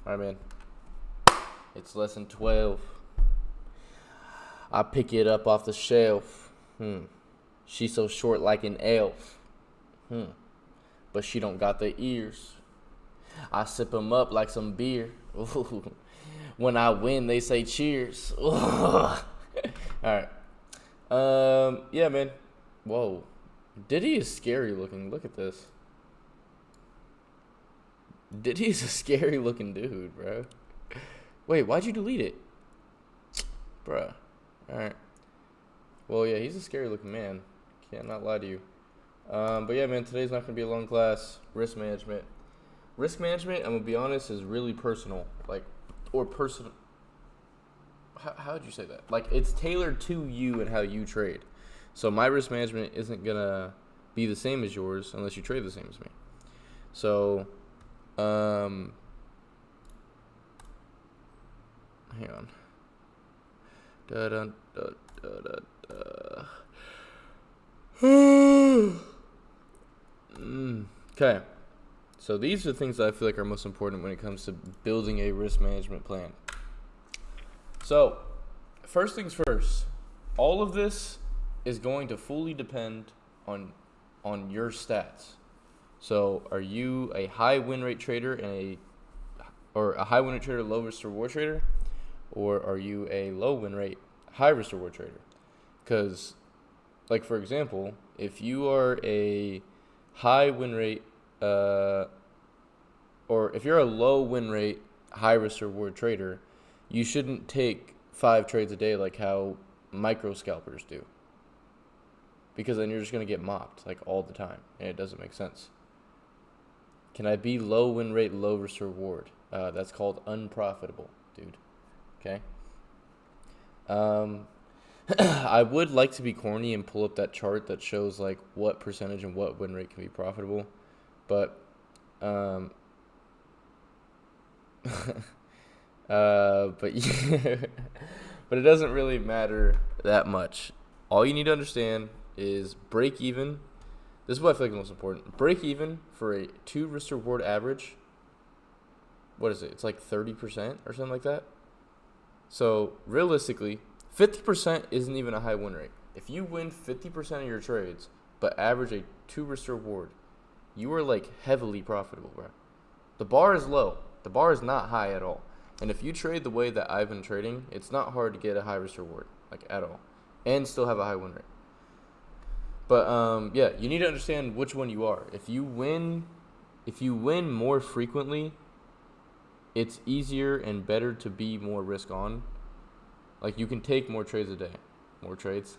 All right, man. It's lesson 12. I pick it up off the shelf. She's so short like an elf. But she don't got the ears. I sip 'em up like some beer. Ooh. When I win, they say cheers. All right. Yeah, man. Whoa. Diddy is scary looking. Look at this. Diddy's a scary looking dude, bro. Wait, why'd you delete it? Bruh. Alright. Well, yeah, he's a scary looking man. Can't not lie to you. But yeah, man, today's not going to be a long class. Risk management. Risk management, I'm going to be honest, is really personal. Or personal. How would you say that? It's tailored to you and how you trade. So my risk management isn't going to be the same as yours unless you trade the same as me. So, hang on. Okay. So these are the things that I feel like are most important when it comes to building a risk management plan. So, first things first, all of this is going to fully depend on your stats. So, are you a high win rate trader or a high win rate trader, low risk reward trader, or are you a low win rate, high risk reward trader? Because, for example, if you are a high win rate, or if you're a low win rate, high risk reward trader, you shouldn't take 5 trades a day like how micro scalpers do. Because then you're just going to get mopped all the time, and it doesn't make sense. Can I be low win rate, low risk reward? That's called unprofitable, dude. Okay? I would like to be corny and pull up that chart that shows what percentage and what win rate can be profitable, but but but it doesn't really matter that much. All you need to understand is break even. This is what I feel like is most important. Break even for a 2 risk reward average. What is it? It's 30% or something like that. So realistically, 50% isn't even a high win rate. If you win 50% of your trades, but average a 2 risk reward, you are heavily profitable, bro. The bar is low. The bar is not high at all. And if you trade the way that I've been trading, it's not hard to get a high risk reward, at all, and still have a high win rate. But yeah, you need to understand which one you are. If you win more frequently, it's easier and better to be more risk on. You can take more trades a day. More trades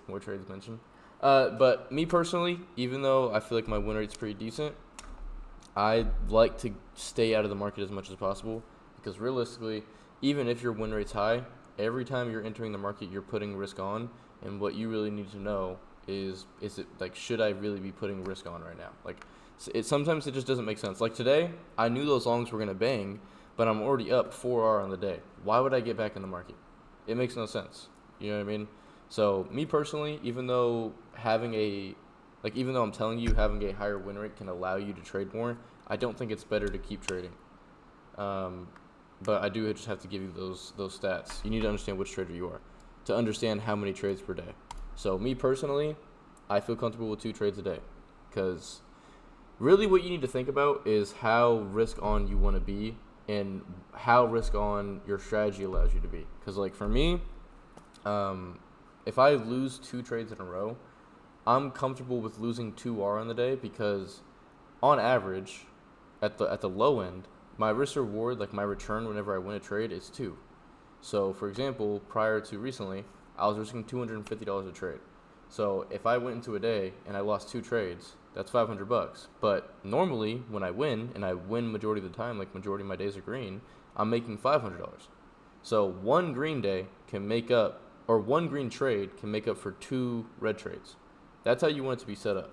mentioned. But me personally, even though I feel like my win rate's pretty decent, I like to stay out of the market as much as possible, because realistically, even if your win rate's high, every time you're entering the market, you're putting risk on, and what you really need to know is it should I really be putting risk on right now? Sometimes it just doesn't make sense. Today, I knew those longs were gonna bang, but I'm already up 4R on the day. Why would I get back in the market? It makes no sense. You know what I mean? So me personally, even though I'm telling you having a higher win rate can allow you to trade more, I don't think it's better to keep trading. But I do just have to give you those stats. You need to understand which trader you are to understand how many trades per day. So me personally, I feel comfortable with 2 trades a day, because really what you need to think about is how risk on you want to be and how risk on your strategy allows you to be. Because for me, if I lose 2 trades in a row, I'm comfortable with losing 2R on the day, because on average, at the low end, my risk reward, my return whenever I win a trade, is 2. So for example, prior to recently, I was risking $250 a trade. So if I went into a day and I lost 2 trades, that's $500. But normally when I win, and I win majority of the time, majority of my days are green, I'm making $500. So one green day can make up, or one green trade can make up for 2 red trades. That's how you want it to be set up.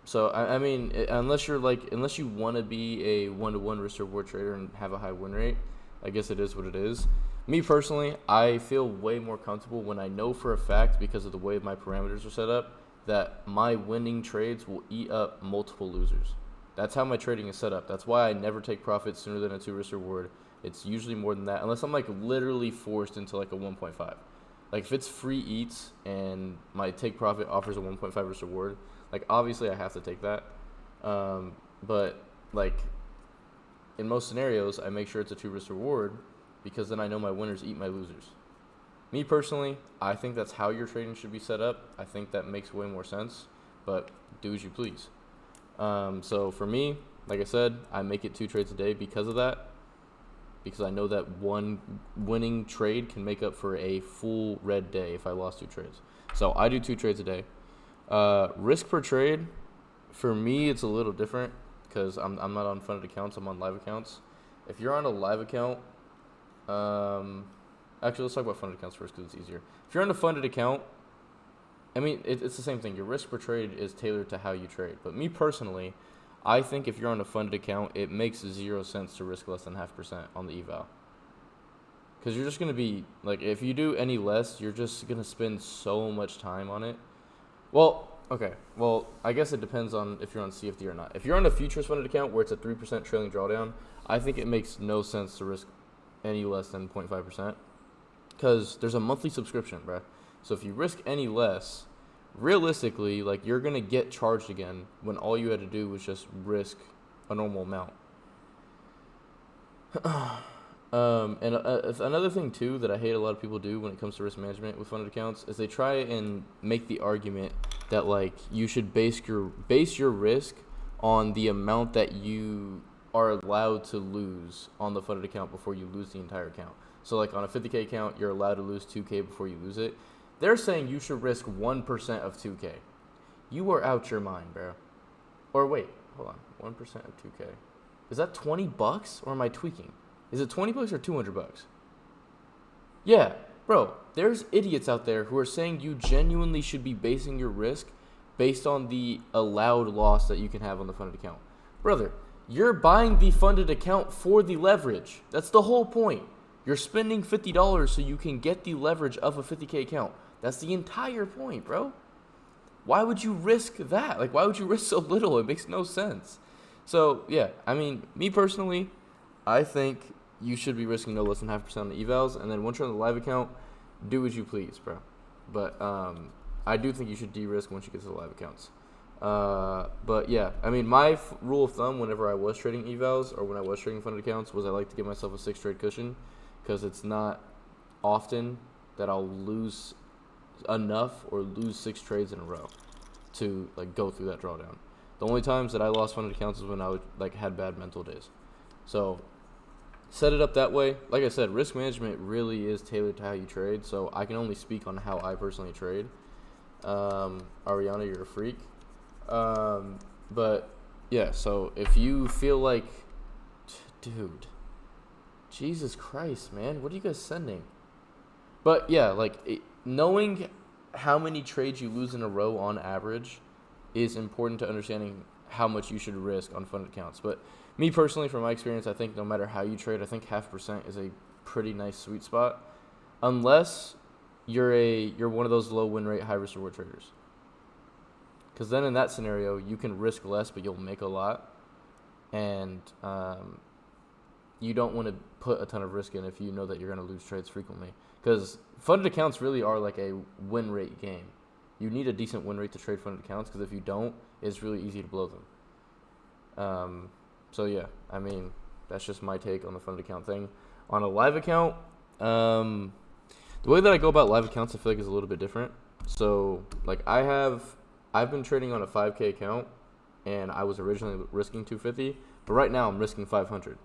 So I mean, unless you want to be a 1-to-1 risk reward trader and have a high win rate, I guess it is what it is. Me personally, I feel way more comfortable when I know for a fact, because of the way my parameters are set up, that my winning trades will eat up multiple losers. That's how my trading is set up. That's why I never take profit sooner than a 2 risk reward. It's usually more than that, unless I'm like literally forced into like a 1.5. Like if it's free eats and my take profit offers a 1.5 risk reward, like obviously I have to take that. But like in most scenarios, I make sure it's a 2 risk reward because then I know my winners eat my losers. Me personally, I think that's how your trading should be set up. I think that makes way more sense, but do as you please. So for me, like I said, I make it 2 trades a day because of that. Because I know that one winning trade can make up for a full red day if I lost 2 trades. So I do 2 trades a day. Risk per trade, for me, it's a little different because I'm not on funded accounts. I'm on live accounts. If you're on a live account, actually, let's talk about funded accounts first because it's easier. If you're on a funded account, I mean, it's the same thing. Your risk per trade is tailored to how you trade. But me personally, I think if you're on a funded account, it makes 0 sense to risk less than 0.5% on the eval. Because you're just going to be, like, if you do any less, you're just going to spend so much time on it. Well, okay. Well, I guess it depends on if you're on CFD or not. If you're on a futures funded account where it's a 3% trailing drawdown, I think it makes no sense to risk any less than 0.5%. Because there's a monthly subscription, bruh. So if you risk any less, realistically, like, you're going to get charged again when all you had to do was just risk a normal amount. Another thing, too, that I hate a lot of people do when it comes to risk management with funded accounts is they try and make the argument that, like, you should base your risk on the amount that you are allowed to lose on the funded account before you lose the entire account. So, like, on a 50K account, you're allowed to lose 2K before you lose it. They're saying you should risk 1% of 2K. You are out your mind, bro. Or wait, hold on. 1% of 2K. Is that $20 or am I tweaking? Is it $20 or $200? Yeah, bro. There's idiots out there who are saying you genuinely should be basing your risk based on the allowed loss that you can have on the funded account. Brother, you're buying the funded account for the leverage. That's the whole point. You're spending $50 so you can get the leverage of a 50K account. That's the entire point, bro. Why would you risk that? Like, why would you risk so little? It makes no sense. So, yeah, I mean, me personally, I think you should be risking no less than 0.5% on the evals. And then once you're on the live account, do as you please, bro. But I do think you should de-risk once you get to the live accounts. But, yeah, I mean, my rule of thumb whenever I was trading evals or when I was trading funded accounts was I like to give myself a 6 trade cushion because it's not often that I'll lose enough or lose 6 trades in a row to, like, go through that drawdown. The only times that I lost funded accounts is when I would, like, had bad mental days. So set it up that way. Like I said, risk management really is tailored to how you trade, so I can only speak on how I personally trade. Ariana, you're a freak. But yeah, so if you feel like, dude, Jesus Christ, man, what are you guys sending? But yeah, like, knowing how many trades you lose in a row on average is important to understanding how much you should risk on funded accounts. But me personally, from my experience, I think no matter how you trade, I think 0.5% is a pretty nice sweet spot, unless you're one of those low win rate, high risk reward traders. Because then in that scenario, you can risk less, but you'll make a lot, and you don't want to put a ton of risk in if you know that you're going to lose trades frequently. Because funded accounts really are like a win rate game. You need a decent win rate to trade funded accounts because if you don't, it's really easy to blow them. So yeah, I mean, that's just my take on the funded account thing. On a live account, the way that I go about live accounts I feel like is a little bit different. So like I've been trading on a 5K account and I was originally risking 250, but right now I'm risking 500.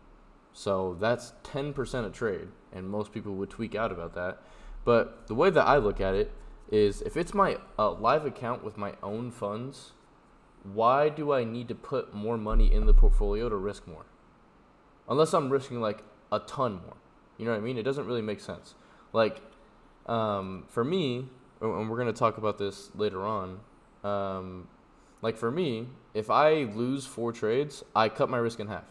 So that's 10% a trade, and most people would tweak out about that. But the way that I look at it is if it's my live account with my own funds, why do I need to put more money in the portfolio to risk more? Unless I'm risking like a ton more. You know what I mean? It doesn't really make sense. Like, for me, and we're going to talk about this later on, like for me, if I lose 4 trades, I cut my risk in half.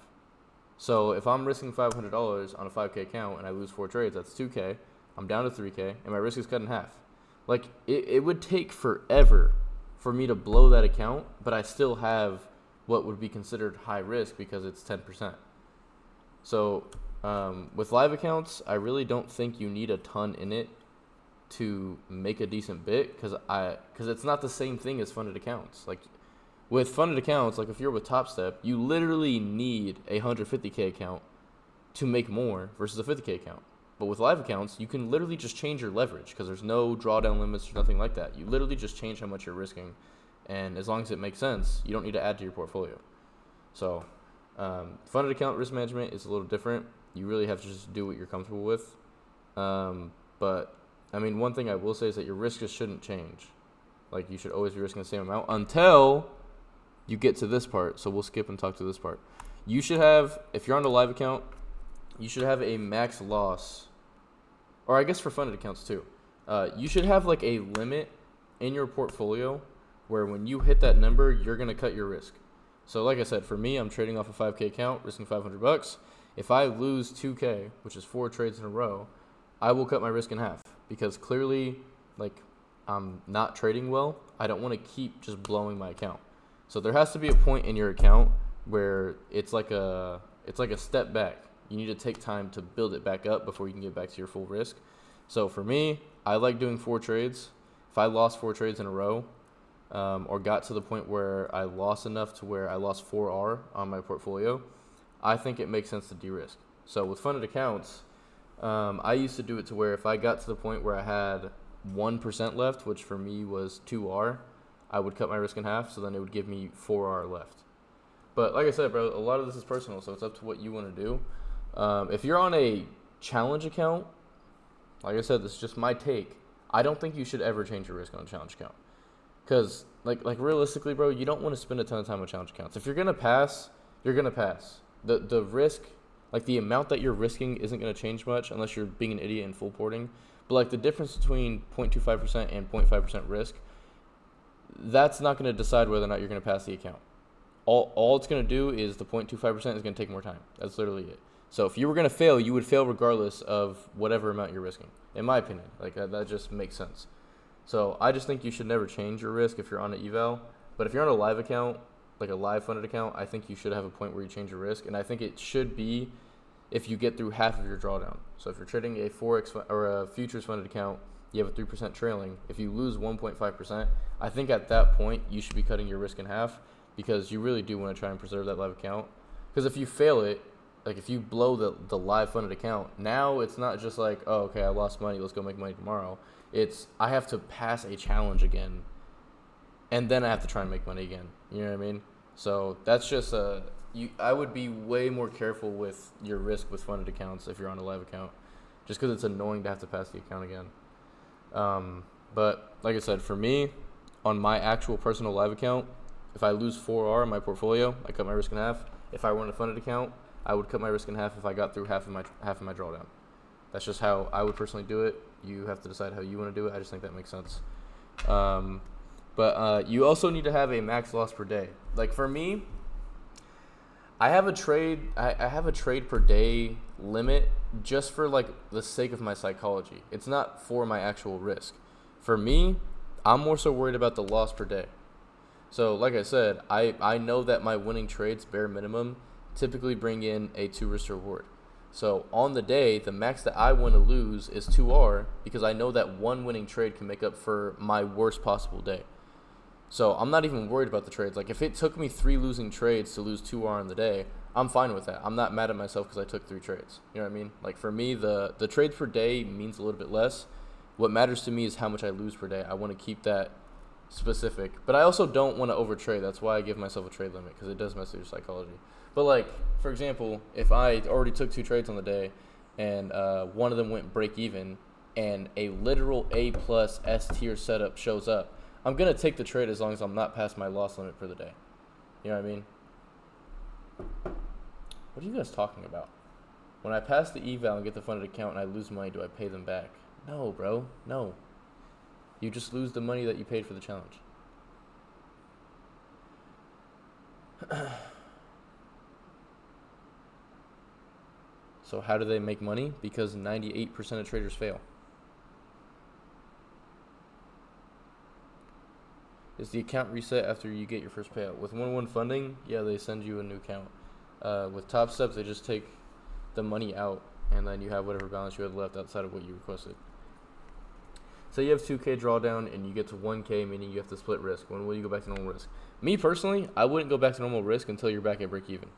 So if I'm risking $500 on a 5K account and I lose 4 trades, that's 2K. I'm down to 3K, and my risk is cut in half. Like, it would take forever for me to blow that account, but I still have what would be considered high risk because it's 10%. So with live accounts, I really don't think you need a ton in it to make a decent bit because it's not the same thing as funded accounts. Like with funded accounts, like if you're with Top Step, you literally need a 150K account to make more versus a 50K account. But with live accounts, you can literally just change your leverage because there's no drawdown limits or nothing like that. You literally just change how much you're risking. And as long as it makes sense, you don't need to add to your portfolio. So funded account risk management is a little different. You really have to just do what you're comfortable with. But, I mean, one thing I will say is that your risk just shouldn't change. Like, you should always be risking the same amount until you get to this part. So we'll skip and talk to this part. You should have, if you're on a live account, you should have a max loss, or I guess for funded accounts too. You should have like a limit in your portfolio where when you hit that number, you're going to cut your risk. So like I said, for me, I'm trading off a 5K account, risking $500. If I lose 2K, which is 4 trades in a row, I will cut my risk in half because clearly, like, I'm not trading well. I don't want to keep just blowing my account. So there has to be a point in your account where it's like a step back. You need to take time to build it back up before you can get back to your full risk. So for me, I like doing 4 trades. If I lost 4 trades in a row, or got to the point where I lost enough to where I lost 4R on my portfolio, I think it makes sense to de-risk. So with funded accounts, I used to do it to where if I got to the point where I had 1% left, which for me was 2R, I would cut my risk in half, so then it would give me 4R left. But like I said, bro, a lot of this is personal, so it's up to what you want to do. If you're on a challenge account, like I said, this is just my take. I don't think you should ever change your risk on a challenge account. Because, like realistically, bro, you don't want to spend a ton of time on challenge accounts. If you're going to pass, you're going to pass. The risk, like the amount that you're risking isn't going to change much unless you're being an idiot and full porting. But, like, the difference between 0.25% and 0.5% risk, that's not going to decide whether or not you're going to pass the account. All it's going to do is the 0.25% is going to take more time. That's literally it. So if you were going to fail, you would fail regardless of whatever amount you're risking, in my opinion. Like, that just makes sense. So I just think you should never change your risk if you're on an eval. But if you're on a live account, like a live funded account, I think you should have a point where you change your risk. And I think it should be if you get through half of your drawdown. So if you're trading a Forex or a futures funded account, you have a 3% trailing. If you lose 1.5%, I think at that point you should be cutting your risk in half because you really do want to try and preserve that live account. Because if you fail it, like if you blow the live funded account, now it's not just like, oh, okay, I lost money, let's go make money tomorrow. It's I have to pass a challenge again, and then I have to try and make money again. You know what I mean? So that's just I would be way more careful with your risk with funded accounts if you're on a live account, just because it's annoying to have to pass the account again. But like I said, for me, on my actual personal live account, if I lose 4R in my portfolio, I cut my risk in half. If I were in a funded account, I would cut my risk in half if I got through half of my drawdown. That's just how I would personally do it. You have to decide how you want to do it. I just think that makes sense. But you also need to have a max loss per day. Like for me, I have a trade. I have a trade per day limit just for like the sake of my psychology. It's not for my actual risk. For me, I'm more so worried about the loss per day. So like I said, I know that my winning trades, bare minimum, typically bring in a 2 risk reward. So on the day, the max that I want to lose is 2R because I know that one winning trade can make up for my worst possible day. So I'm not even worried about the trades. Like if it took me 3 losing trades to lose 2R in the day, I'm fine with that. I'm not mad at myself because I took 3 trades. You know what I mean? Like for me, the trades per day means a little bit less. What matters to me is how much I lose per day. I want to keep that specific. But I also don't want to overtrade. That's why I give myself a trade limit because it does mess with your psychology. But like, for example, if I already took 2 trades on the day and one of them went break even and a literal A+ S tier setup shows up, I'm going to take the trade as long as I'm not past my loss limit for the day. You know what I mean? What are you guys talking about? When I pass the eval and get the funded account and I lose money, do I pay them back? No, bro. No. You just lose the money that you paid for the challenge. So how do they make money? Because 98% of traders fail. is the account reset after you get your first payout. With 1-1 funding, yeah, they send you a new account. With Top Steps, they just take the money out, and then you have whatever balance you had left outside of what you requested. So you have 2K drawdown, and you get to 1K, meaning you have to split risk. When will you go back to normal risk? Me, personally, I wouldn't go back to normal risk until you're back at break even.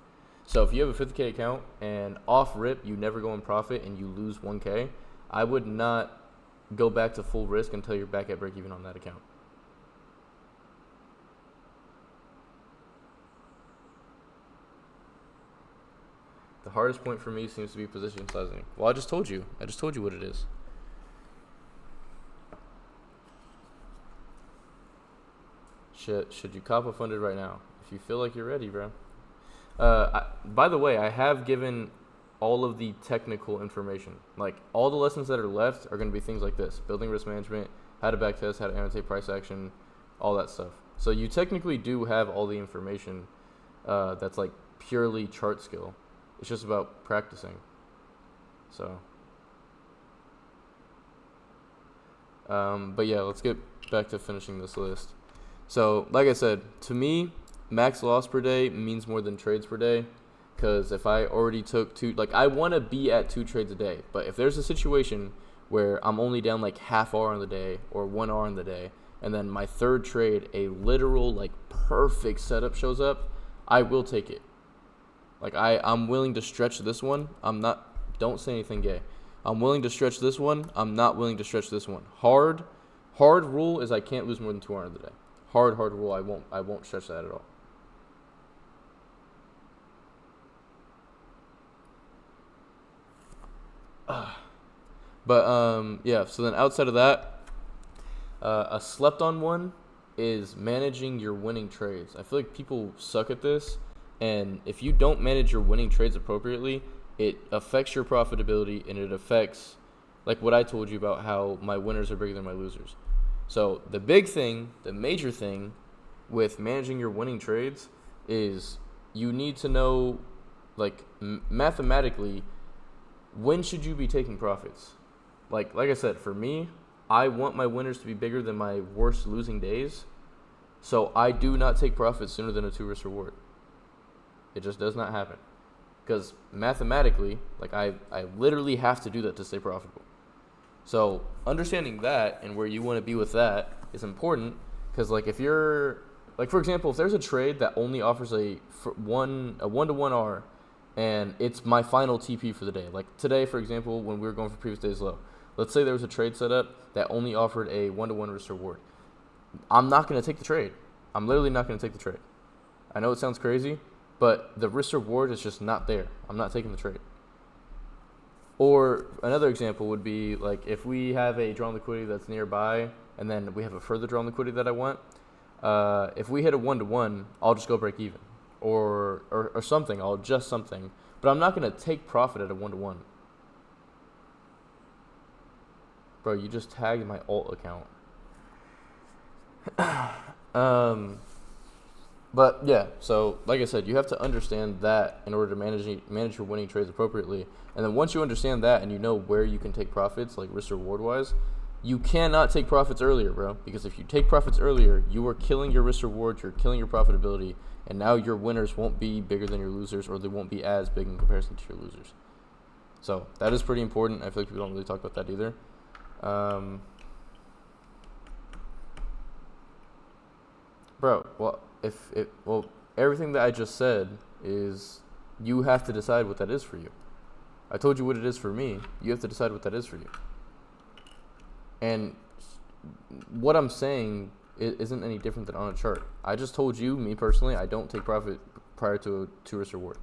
So if you have a 50K account, and off rip, you never go in profit, and you lose 1K, I would not go back to full risk until you're back at break even on that account. The hardest point for me seems to be position sizing. Well, I just told you what it is. Should you cop a funded right now? If you feel like you're ready, bro. By the way, I have given all of the technical information. Like, all the lessons that are left are going to be things like this: building risk management, how to backtest, how to annotate price action, all that stuff. So you technically do have all the information that's like purely chart skill. It's just about practicing. So, but yeah, let's get back to finishing this list. So, like I said, to me, max loss per day means more than trades per day. Because if I already took I want to be at 2 trades a day. But if there's a situation where I'm only down like half hour on the day or 1 hour on the day, and then my third trade, a literal like perfect setup shows up, I will take it. Like I'm willing to stretch this one. Don't say anything gay. I'm willing to stretch this one. I'm not willing to stretch this one. Hard rule is I can't lose more than 2 hours a day. Hard rule. I won't stretch that at all. But yeah. So then outside of that, a slept on one is managing your winning trades. I feel like people suck at this, and if you don't manage your winning trades appropriately, it affects your profitability, and it affects like what I told you about how my winners are bigger than my losers. So the major thing with managing your winning trades is you need to know, like, mathematically, when should you be taking profits? Like I said, for me, I want my winners to be bigger than my worst losing days, so I do not take profits sooner than a 2 risk reward. It just does not happen. Because mathematically, like I literally have to do that to stay profitable. So understanding that and where you want to be with that is important, because like if you're, like for example, if there's a trade that only offers a 1-to-1 R, and it's my final TP for the day. Like today, for example, when we were going for previous day's low, let's say there was a trade set up that only offered a 1-to-1 risk reward. I'm not going to take the trade. I'm literally not going to take the trade. I know it sounds crazy, but the risk reward is just not there. I'm not taking the trade. Or another example would be like if we have a drawn liquidity that's nearby, and then we have a further drawn liquidity that I want. If we hit a 1-to-1, I'll just go break even, or something. I'll adjust something, but I'm not gonna take profit at a 1-to-1. Bro, you just tagged my alt account. But yeah, so like I said, you have to understand that in order to manage your winning trades appropriately. And then once you understand that and you know where you can take profits, like risk reward wise, you cannot take profits earlier, bro. Because if you take profits earlier, you are killing your risk reward, you're killing your profitability, and now your winners won't be bigger than your losers, or they won't be as big in comparison to your losers. So that is pretty important. I feel like people don't really talk about that either. Bro, well, everything that I just said is you have to decide what that is for you. I told you what it is for me. You have to decide what that is for you. And what I'm saying isn't any different than on a chart. I just told you, me personally, I don't take profit prior to a 2 risk reward.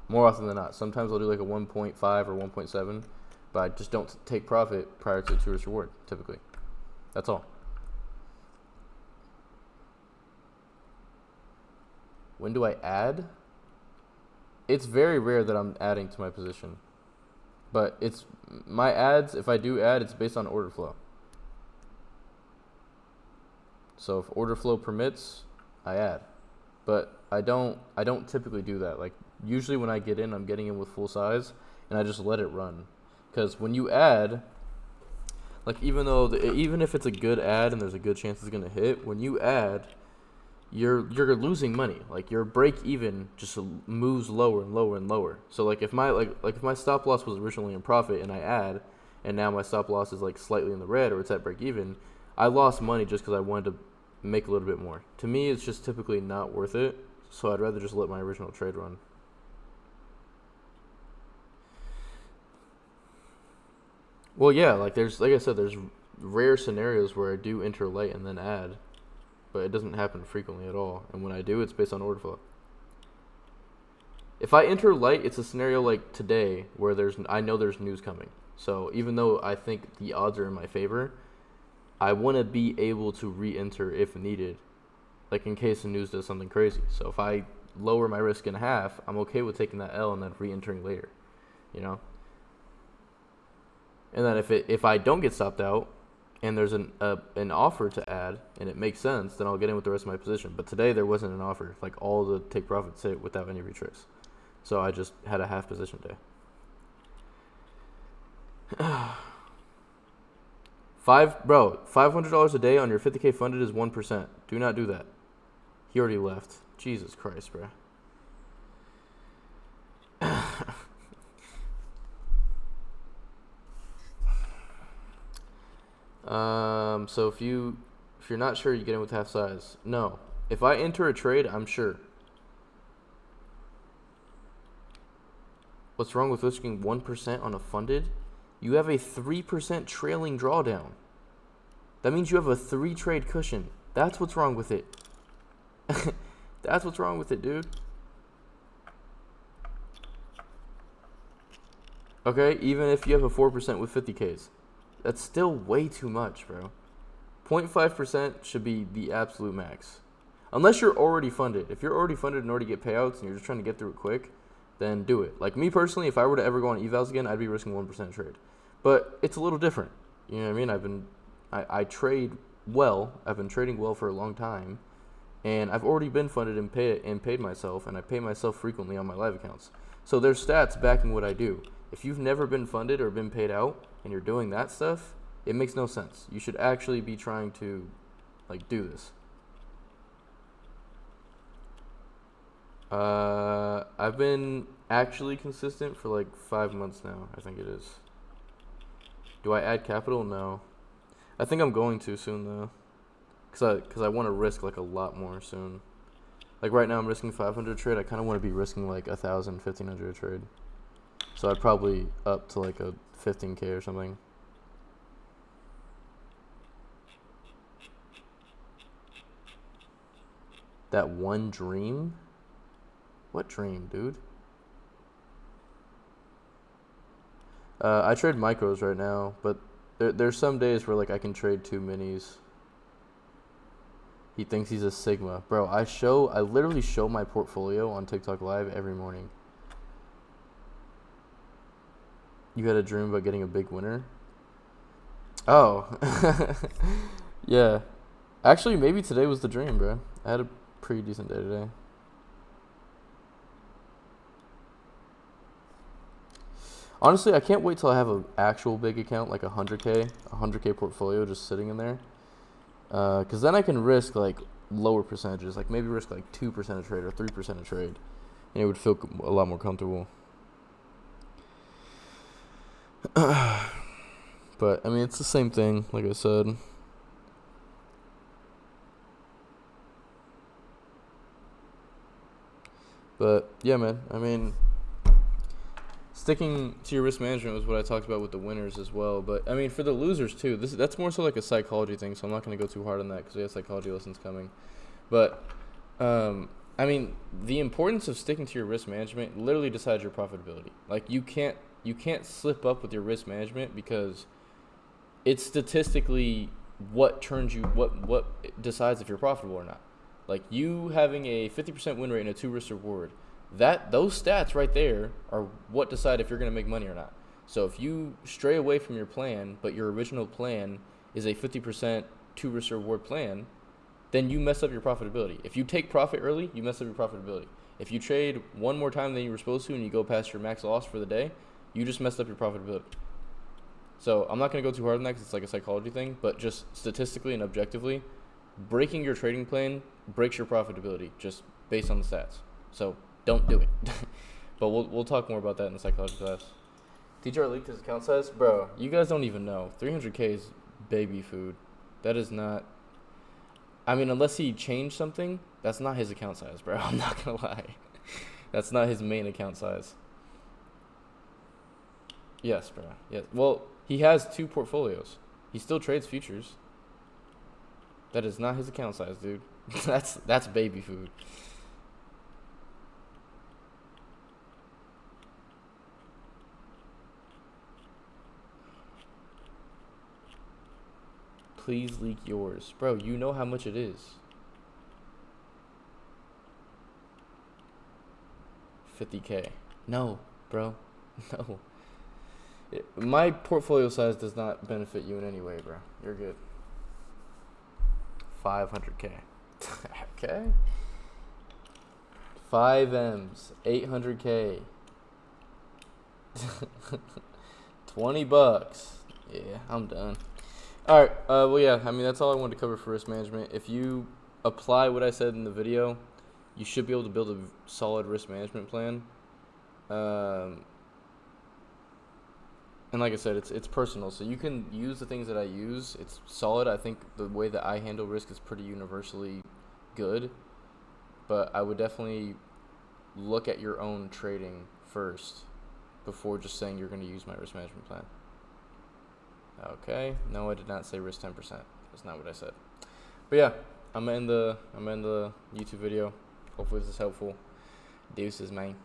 More often than not. Sometimes I'll do like a 1.5 or 1.7, but I just don't take profit prior to a 2 risk reward, typically. That's all. When do I add? It's very rare that I'm adding to my position. But it's my adds, if I do add, it's based on order flow. So if order flow permits, I add. But I don't typically do that. Like usually when I get in, I'm getting in with full size, and I just let it run. Because when you add, like even if it's a good ad and there's a good chance it's gonna hit, when you add, you're losing money. Like your break even just moves lower and lower and lower. So like if my stop loss was originally in profit and I add, and now my stop loss is like slightly in the red or it's at break even, I lost money just because I wanted to make a little bit more. To me, it's just typically not worth it. So I'd rather just let my original trade run. Well, yeah, like I said, there's rare scenarios where I do enter late and then add, but it doesn't happen frequently at all. And when I do, it's based on order flow. If I enter light, it's a scenario like today where I know there's news coming. So even though I think the odds are in my favor, I want to be able to re-enter if needed, like in case the news does something crazy. So if I lower my risk in half, I'm okay with taking that L and then re-entering later, you know? And then if I don't get stopped out and there's an offer to add and it makes sense, then I'll get in with the rest of my position. But today there wasn't an offer. Like all the take profits hit without any retricks. So I just had a half position day. $500 a day on your 50K funded is 1%. Do not do that. He already left. Jesus Christ, bro. So if you're not sure, you get in with half size. No. If I enter a trade, I'm sure. What's wrong with risking 1% on a funded? You have a 3% trailing drawdown. That means you have a 3 trade cushion. That's what's wrong with it. That's what's wrong with it, dude. Okay, even if you have a 4% with 50Ks. That's still way too much, bro. 0.5% should be the absolute max. Unless you're already funded. If you're already funded and already get payouts and you're just trying to get through it quick, then do it. Like me personally, if I were to ever go on evals again, I'd be risking 1% trade. But it's a little different. You know what I mean? I trade well. I've been trading well for a long time. And I've already been funded and paid myself, and I pay myself frequently on my live accounts. So there's stats backing what I do. If you've never been funded or been paid out and you're doing that stuff, it makes no sense. You should actually be trying to do this. I've been actually consistent for 5 months now, I think it is. Do I add capital? No. I think I'm going to soon though. Cause I want to risk a lot more soon. Like right now I'm risking 500 a trade. I kind of want to be risking 1,000, 1,500 a trade. So I'd probably up to a 15K or something. That one dream? What dream, dude? I trade micros right now, but there's some days where I can trade 2 minis. He thinks he's a Sigma. Bro, I literally show my portfolio on TikTok Live every morning. You had a dream about getting a big winner? Oh. Yeah. Actually, maybe today was the dream, bro. I had a pretty decent day today. Honestly, I can't wait till I have an actual big account, like a 100K portfolio just sitting in there. Because then I can risk lower percentages, maybe risk 2% a trade or 3% a trade, and it would feel a lot more comfortable. But I mean, it's the same thing, like I said. But yeah, man. I mean, sticking to your risk management was what I talked about with the winners as well. But I mean, for the losers too, that's more so a psychology thing. So I'm not going to go too hard on that because we have psychology lessons coming. But I mean, the importance of sticking to your risk management literally decides your profitability. You can't slip up with your risk management because it's statistically what decides if you're profitable or not. You having a 50% win rate and a 2 risk reward, those stats right there are what decide if you're going to make money or not. So if you stray away from your plan, but your original plan is a 50% 2 risk reward plan, then you mess up your profitability. If you take profit early, you mess up your profitability. If you trade one more time than you were supposed to and you go past your max loss for the day, you just messed up your profitability. So I'm not going to go too hard on that because it's a psychology thing, but just statistically and objectively, breaking your trading plan breaks your profitability just based on the stats. So don't do it. But we'll talk more about that in the psychology class. Teacher leaked his account size, bro. You guys don't even know. 300K is baby food. That is not. I mean, unless he changed something, that's not his account size, bro. I'm not gonna lie. That's not his main account size. Yes, bro. Yes. Well, he has 2 portfolios. He still trades futures. That is not his account size, dude. That's baby food. Please leak yours. Bro, you know how much it is. 50K. No, bro. No. My portfolio size does not benefit you in any way, bro. You're good. 500K. Okay. 5 M's. 800K. $20. Yeah, I'm done. All right. Well, yeah. I mean, that's all I wanted to cover for risk management. If you apply what I said in the video, you should be able to build a solid risk management plan. And like I said, it's personal, so you can use the things that I use. It's solid. I think the way that I handle risk is pretty universally good, but I would definitely look at your own trading first before just saying you're going to use my risk management plan. Okay. No, I did not say risk 10%. That's not what I said. But yeah, I'm in the YouTube video. Hopefully this is helpful. Deuces, man.